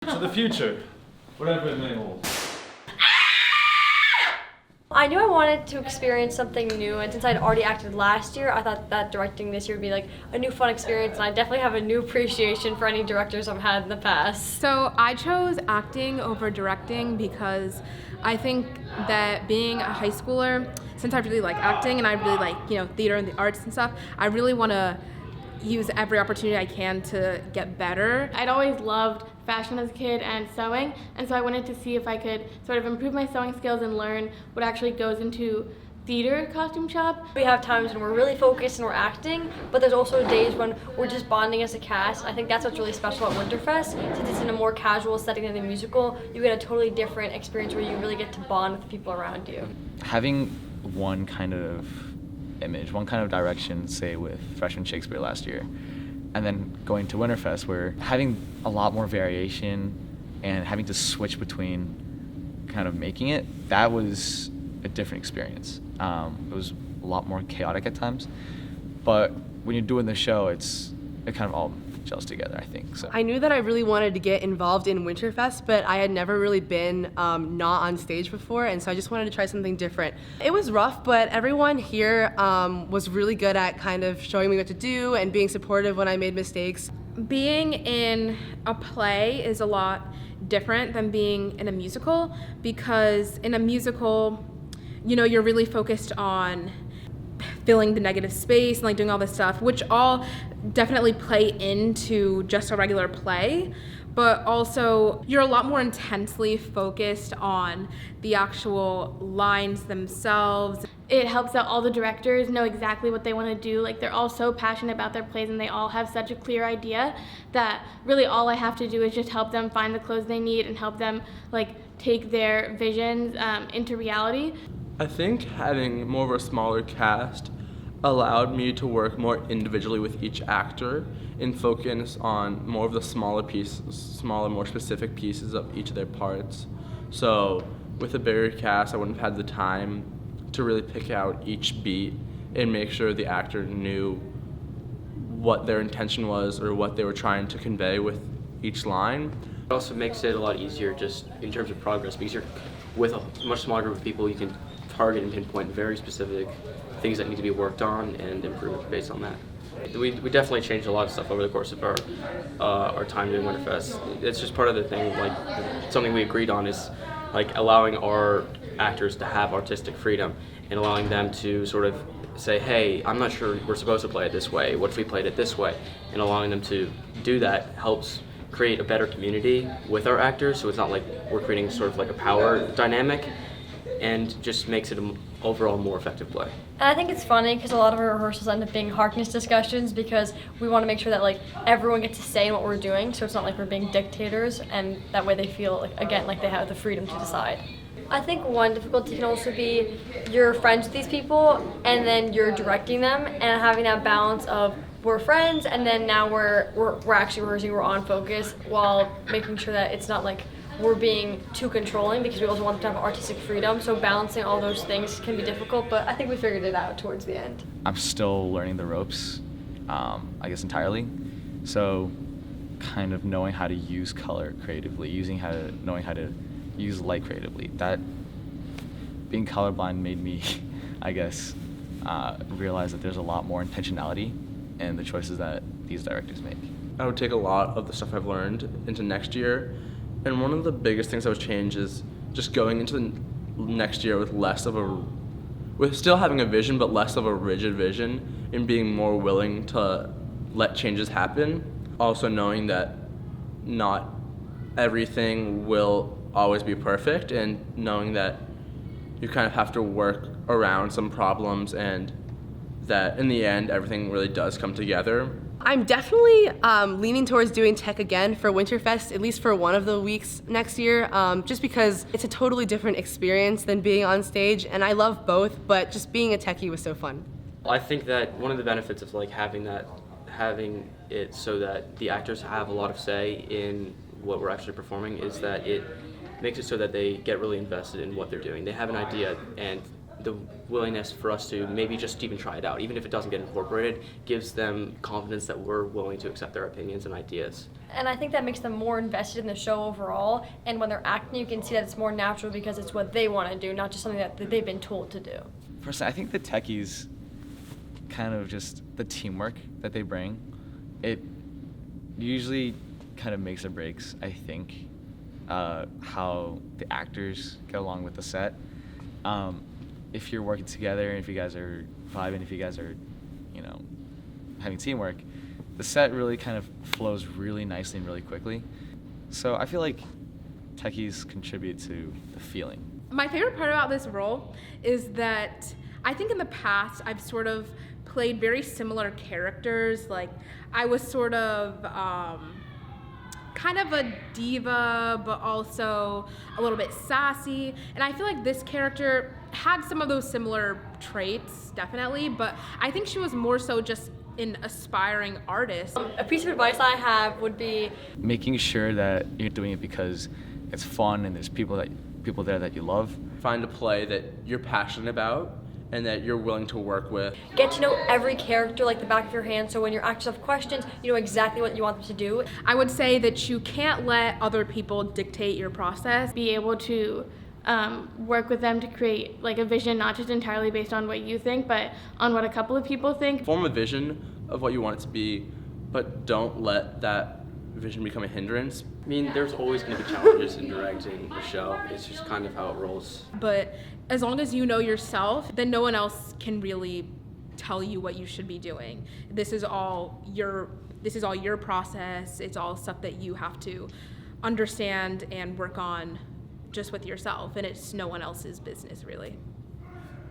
To the future, whatever it may hold. I knew I wanted to experience something new, and since I'd already acted last year, I thought that directing this year would be like a new fun experience, and I definitely have a new appreciation for any directors I've had in the past. So I chose acting over directing because I think that being a high schooler, since I really like acting and I really like, theater and the arts and stuff, I really want to use every opportunity I can to get better. I'd always loved fashion as a kid and sewing, and so I wanted to see if I could sort of improve my sewing skills and learn what actually goes into theater costume shop. We have times when we're really focused and we're acting, but there's also days when we're just bonding as a cast. I think that's what's really special about Winterfest. Since it's in a more casual setting than a musical, you get a totally different experience where you really get to bond with the people around you. Having one kind of image, one kind of direction, say with Freshman Shakespeare last year, and then going to Winterfest, where having a lot more variation and having to switch between kind of making it, that was a different experience. It was a lot more chaotic at times, but when you're doing the show, it kind of all gels together, I think. So I knew that I really wanted to get involved in Winterfest, but I had never really been not on stage before, and so I just wanted to try something different. It was rough, but everyone here was really good at kind of showing me what to do and being supportive when I made mistakes. Being in a play is a lot different than being in a musical, because in a musical, you're really focused on filling the negative space and like doing all this stuff, which all definitely play into just a regular play, but also you're a lot more intensely focused on the actual lines themselves. It helps that all the directors know exactly what they want to do. Like, they're all so passionate about their plays and they all have such a clear idea that really all I have to do is just help them find the clothes they need and help them take their visions into reality. I think having more of a smaller cast allowed me to work more individually with each actor and focus on more of the smaller, more specific pieces of each of their parts. So with a bigger cast, I wouldn't have had the time to really pick out each beat and make sure the actor knew what their intention was or what they were trying to convey with each line. It also makes it a lot easier just in terms of progress, because you're with a much smaller group of people, you can target and pinpoint very specific things that need to be worked on and improved based on that. We definitely changed a lot of stuff over the course of our time doing Winterfest. It's just part of the thing, something we agreed on is allowing our actors to have artistic freedom and allowing them to sort of say, hey, I'm not sure we're supposed to play it this way, what if we played it this way? And allowing them to do that helps create a better community with our actors, so it's not like we're creating sort of a power dynamic, and just makes it an overall more effective play. And I think it's funny because a lot of our rehearsals end up being Harkness discussions because we want to make sure that everyone gets to say in what we're doing, so it's not like we're being dictators, and that way they feel again like they have the freedom to decide. I think one difficulty can also be you're friends with these people and then you're directing them, and having that balance of we're friends and then now we're actually rehearsing, we're on focus, while making sure that it's not like we're being too controlling, because we also want them to have artistic freedom. So balancing all those things can be difficult, but I think we figured it out towards the end. I'm still learning the ropes, I guess entirely. So kind of knowing how to use color creatively, knowing how to use light creatively. That being colorblind made me, I guess, realize that there's a lot more intentionality in the choices that these directors make. I would take a lot of the stuff I've learned into next year, and one of the biggest things that would change is just going into the next year with still having a vision, but less of a rigid vision, and being more willing to let changes happen. Also knowing that not everything will always be perfect, and knowing that you kind of have to work around some problems, and that in the end everything really does come together. I'm definitely leaning towards doing tech again for Winterfest, at least for one of the weeks next year, just because it's a totally different experience than being on stage, and I love both, but just being a techie was so fun. I think that one of the benefits of having it so that the actors have a lot of say in what we're actually performing is that it makes it so that they get really invested in what they're doing. They have an idea, and the willingness for us to maybe just even try it out, even if it doesn't get incorporated, gives them confidence that we're willing to accept their opinions and ideas. And I think that makes them more invested in the show overall. And when they're acting, you can see that it's more natural because it's what they want to do, not just something that they've been told to do. Personally, I think the techies, kind of just the teamwork that they bring, it usually kind of makes or breaks, I think, how the actors get along with the set. If you're working together, and if you guys are vibing, if you guys are, you know, having teamwork, the set really kind of flows really nicely and really quickly. So I feel like techies contribute to the feeling. My favorite part about this role is that I think in the past I've sort of played very similar characters. Like I was sort of kind of a diva, but also a little bit sassy. And I feel like this character had some of those similar traits, definitely, but I think she was more so just an aspiring artist. A piece of advice I have would be Making sure that you're doing it because it's fun and there's people there that you love. Find a play that you're passionate about and that you're willing to work with. get to know every character like the back of your hand, so when your actors have questions, you know exactly what you want them to do. I would say that you can't let other people dictate your process. Be able to work with them to create like a vision, not just entirely based on what you think, but on what a couple of people think. Form a vision of what you want it to be, but don't let that vision become a hindrance. I mean, there's always going to be challenges in directing a show. It's just kind of how it rolls. But as long as you know yourself, then no one else can really tell you what you should be doing. This is all your process. It's all stuff that you have to understand and work on just with yourself, and it's no one else's business really.